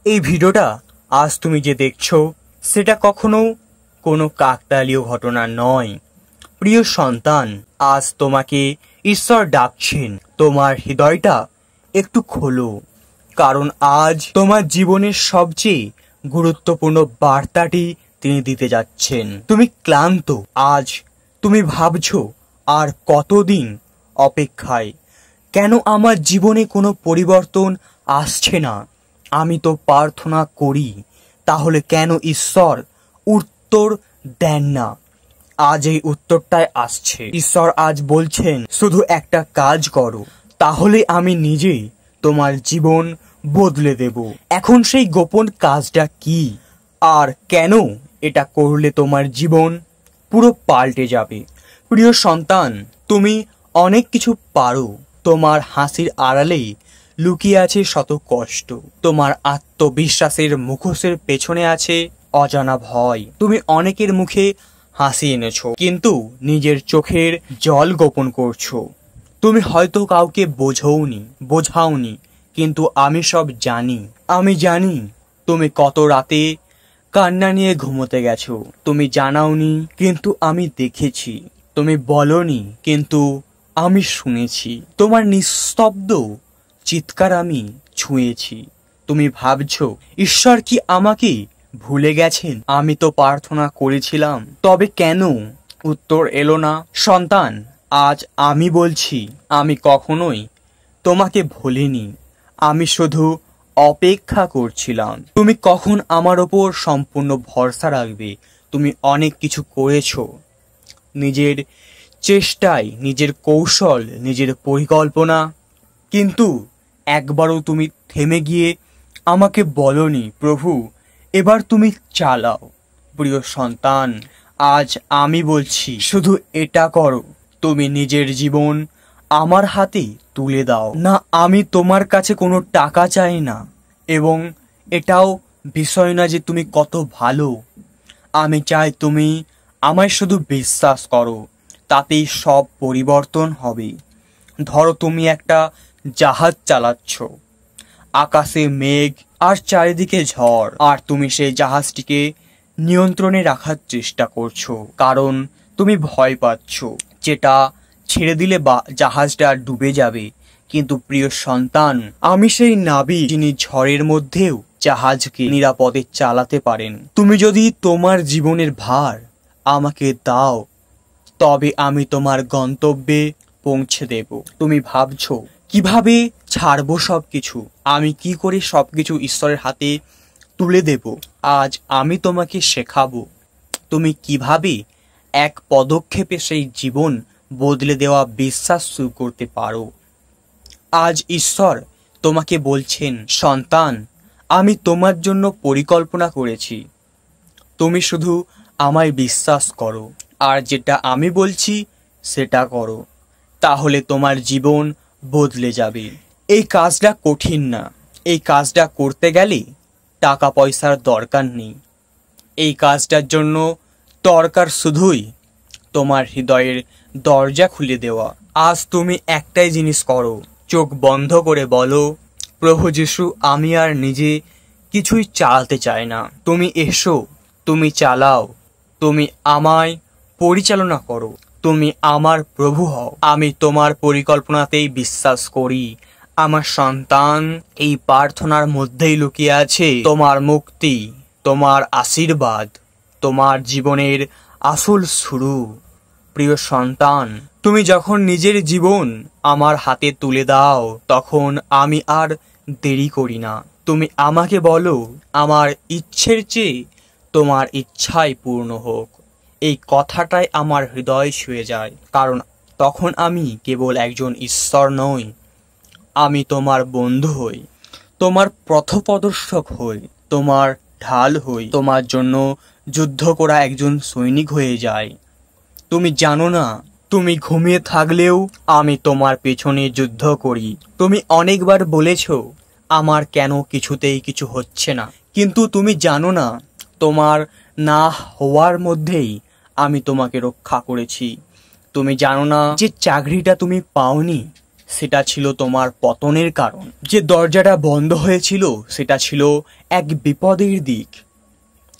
এই ভিডিওটা আজ তুমি যে দেখছো সেটা কখনো কোনো কাকতালীয় ঘটনা নয়। প্রিয় সন্তান, আজ তোমাকে ঈশ্বর ডাকছেন। তোমার হৃদয়টা একটু খোলো, কারণ আজ তোমার জীবনের সবচেয়ে গুরুত্বপূর্ণ বার্তাটি তিনি দিতে যাচ্ছেন। তুমি ক্লান্ত, আজ তুমি ভাবছো আর কতদিন অপেক্ষায়, কেন আমার জীবনে কোনো পরিবর্তন আসছে না। আমি তো প্রার্থনা করি, তাহলে কেন ঈশ্বর উত্তর দেন না? আজ এই উত্তরটাই আসছে। ঈশ্বর আজ বলছেন, শুধু একটা কাজ করো, তাহলে আমি নিজেই তোমার জীবন বদলে দেব। এখন সেই গোপন কাজটা কি, আর কেন এটা করলে তোমার জীবন পুরো পাল্টে যাবে? প্রিয় সন্তান, তুমি অনেক কিছু পারো। তোমার হাসির আড়ালেই লুকিয়ে আছে শত কষ্ট। তোমার আত্মবিশ্বাসের মুখোশের পেছনে আছে অজানা ভয়। তুমি অনেকের মুখে হাসি এনেছো, কিন্তু নিজের চোখের জল গোপন করছো। তুমি হয়তো কাউকে বোঝাওনি, কিন্তু আমি সব জানি। আমি জানি তুমি কত রাতে কান্না নিয়ে ঘুমোতে গেছো। তুমি জানাওনি, কিন্তু আমি দেখেছি। তুমি বলনি, কিন্তু আমি শুনেছি। তোমার নিস্তব্ধ চিৎকার আমি ছুঁয়েছি। তুমি ভাবছো, ঈশ্বর কি আমাকে ভুলে গেছেন? আমি তো প্রার্থনা করেছিলাম, তবে কেন উত্তর এলো না? সন্তান, আজ আমি বলছি, আমি কখনোই তোমাকে ভুলিনি। আমি শুধু অপেক্ষা করছিলাম তুমি কখন আমার ওপর সম্পূর্ণ ভরসা রাখবে। তুমি অনেক কিছু করেছো, নিজের চেষ্টায়, নিজের কৌশল, নিজের পরিকল্পনা, কিন্তু একবারও তুমি থেমে গিয়ে আমাকে বলনি, প্রভু এবার তুমি চালাও। প্রিয় সন্তান, আজ আমি বলছি, শুধু এটা করো, তুমি নিজের জীবন আমার হাতে তুলে দাও না। আমি তোমার কাছে কোনো টাকা চাই না, এবং এটাও বিষয় না যে তুমি কত ভালো। আমি চাই তুমি আমায় শুধু বিশ্বাস করো, তাতেই সব পরিবর্তন হবে। ধরো তুমি একটা জাহাজ চালাচ্ছ, আকাশে মেঘ আর চারিদিকে ঝড়, আর তুমি সেই জাহাজটিকে নিয়ন্ত্রণে রাখার চেষ্টা করছো, কারণ তুমি ভয় পাচ্ছ যেটা ছেড়ে দিলে জাহাজটা ডুবে যাবে। কিন্তু প্রিয় সন্তান, আমি সেই নাবিক যিনি ঝড়ের মধ্যেও জাহাজকে নিরাপদে চালাতে পারেন। তুমি যদি তোমার জীবনের ভার আমাকে দাও, তবে আমি তোমার গন্তব্যে পৌঁছে দেব। তুমি ভাবছো কিভাবে ছাড়বো সবকিছু, আমি কি করে সবকিছু ঈশ্বরের হাতে তুলে দেব? আজ আমি তোমাকে শেখাবো তুমি কিভাবে এক পদক্ষেপে সেই জীবন বদলে দেওয়া বিশ্বাস শুরু করতে পারো। আজ ঈশ্বর তোমাকে বলছেন, সন্তান আমি তোমার জন্য পরিকল্পনা করেছি, তুমি শুধু আমায় বিশ্বাস করো, আর যেটা আমি বলছি সেটা করো, তাহলে তোমার জীবন বদলে যাবে। এই কাজটা কঠিন না। এই কাজটা করতে গেলে টাকা পয়সার দরকার নেই। এই কাজটার জন্য দরকার শুধুই তোমার হৃদয়ের দরজা খুলে দেওয়া। আজ তুমি একটাই জিনিস করো, চোখ বন্ধ করে বলো, প্রভু যিশু আমি আর নিজে কিছুই চালাতে চাই না, তুমি এসো, তুমি চালাও, তুমি আমায় পরিচালনা করো, তুমি আমার প্রভু হও। আমি তোমার পরিকল্পনাতেই বিশ্বাস করি। আমার সন্তান, এই প্রার্থনার মধ্যেই লুকিয়ে আছে তোমার মুক্তি, তোমার আশীর্বাদ, তোমার জীবনের আসল শুরু। প্রিয় সন্তান, তুমি যখন নিজের জীবন আমার হাতে তুলে দাও, তখন আমি আর দেরি করি না। তুমি আমাকে বলো, আমার ইচ্ছের চেয়ে তোমার ইচ্ছাই পূর্ণ হোক। এই কথাটাই আমার হৃদয় ছুঁয়ে যায়, কারণ তখন আমি কেবল একজন ঈশ্বর নই, আমি তোমার বন্ধু হই, তোমার পথপ্রদর্শক হই, তোমার ঢাল হই, তোমার জন্য যুদ্ধ করা একজন সৈনিক হয়ে যায়। তুমি জানো না, তুমি ঘুমিয়ে থাকলেও আমি তোমার পেছনে যুদ্ধ করি। তুমি অনেকবার বলেছো আমার কেন কিছুতেই কিছু হচ্ছে না, কিন্তু তুমি জানো না, তোমার না হওয়ার মধ্যেই আমি তোমাকে রক্ষা করেছি। তুমি জানো না যে চাকরিটা তুমি পাওনি, সেটা ছিল তোমার পতনের কারণ। যে দরজাটা বন্ধ হয়েছিল সেটা ছিল এক বিপদের দিক।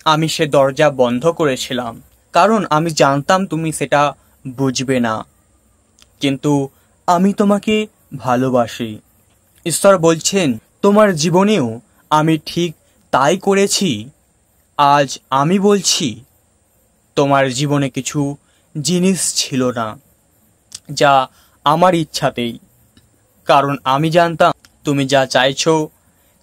আমি সে দরজা বন্ধ করেছিলাম, কারণ আমি জানতাম তুমি সেটা বুঝবে না। কিন্তু আমি তোমাকে ভালোবাসি। ঈশ্বর বলছেন তোমার জীবনেও আমি ঠিক তাই করেছি। আজ আমি বলছি তোমার জীবনে কিছু জিনিস ছিল না যা আমার ইচ্ছাতেই, কারণ আমি জানতাম তুমি যা চাইছো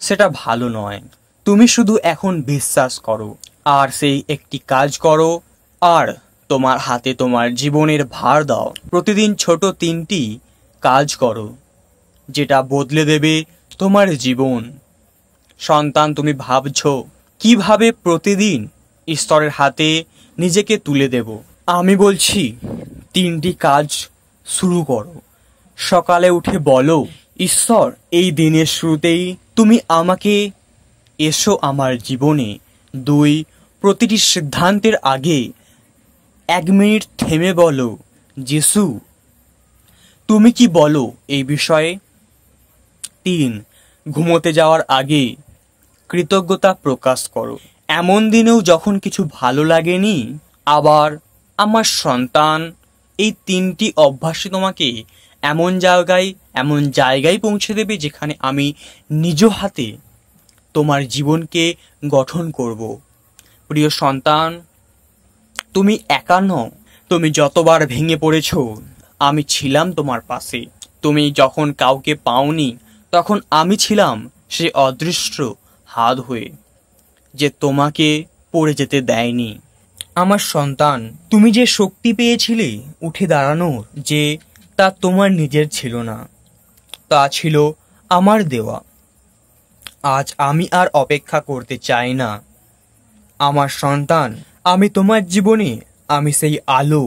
সেটা ভালো নয়। তুমি শুধু এখন বিশ্বাস করো আর সেই একটি কাজ করো, আর তোমার হাতে তোমার জীবনের ভার দাও। প্রতিদিন ছোট 3টি কাজ করো যেটা বদলে দেবে তোমার জীবন। সন্তান, তুমি ভাবছো কিভাবে প্রতিদিন ঈশ্বরের হাতে নিজেকে তুলে দেব। আমি বলছি 3টি কাজ শুরু করো। সকালে উঠে বলো, ঈশ্বর, এই দিনের শুরুতেই তুমি আমাকে এসো আমার জীবনে। 2, প্রতিটি সিদ্ধান্তের আগে 1 মিনিট থেমে বলো, যিশু তুমি কি বলো এই বিষয়ে। 3, ঘুমোতে যাওয়ার আগে কৃতজ্ঞতা প্রকাশ করো। এমন দিনেও যখন কিছু ভালো লাগেনি। আবার আমার সন্তান, এই 3টি অভ্যাসই তোমাকে এমন জায়গায় পৌঁছে দেবে যেখানে আমি নিজ হাতে তোমার জীবনকে গঠন করব। প্রিয় সন্তান, তুমি একা নও। তুমি যতবার ভেঙে পড়েছো আমি ছিলাম তোমার পাশে। তুমি যখন কাউকে পাওনি তখন আমি ছিলাম সে অদৃশ্য হাত হয়ে, যে তোমাকে পড়ে যেতে দেয়নি। আমার সন্তান, তুমি যে শক্তি পেয়েছিলে উঠে দাঁড়ানোর, যে তা তোমার নিজের ছিল না, তা ছিল আমার দেওয়া। আজ আমি আর অপেক্ষা করতে চাই না। আমার সন্তান, আমি তোমার জীবনে আমি সেই আলো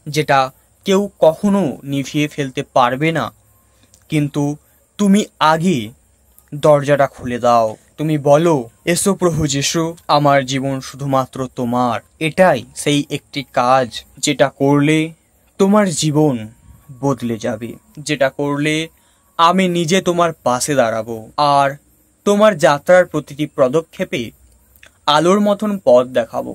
যেটা কেউ কখনো নিভিয়ে ফেলতে পারবে না। কিন্তু তুমি আগে দরজাটা খুলে দাও। তুমি বলো, এসো প্রভু যিশু, আমার জীবন শুধুমাত্র তোমার। এটাই সেই একটি কাজ যেটা করলে তোমার জীবন বদলে যাবে, যেটা করলে আমি নিজে তোমার পাশে দাঁড়াবো আর তোমার যাত্রার প্রতিটি পদক্ষেপে আলোর মতন পথ দেখাবো।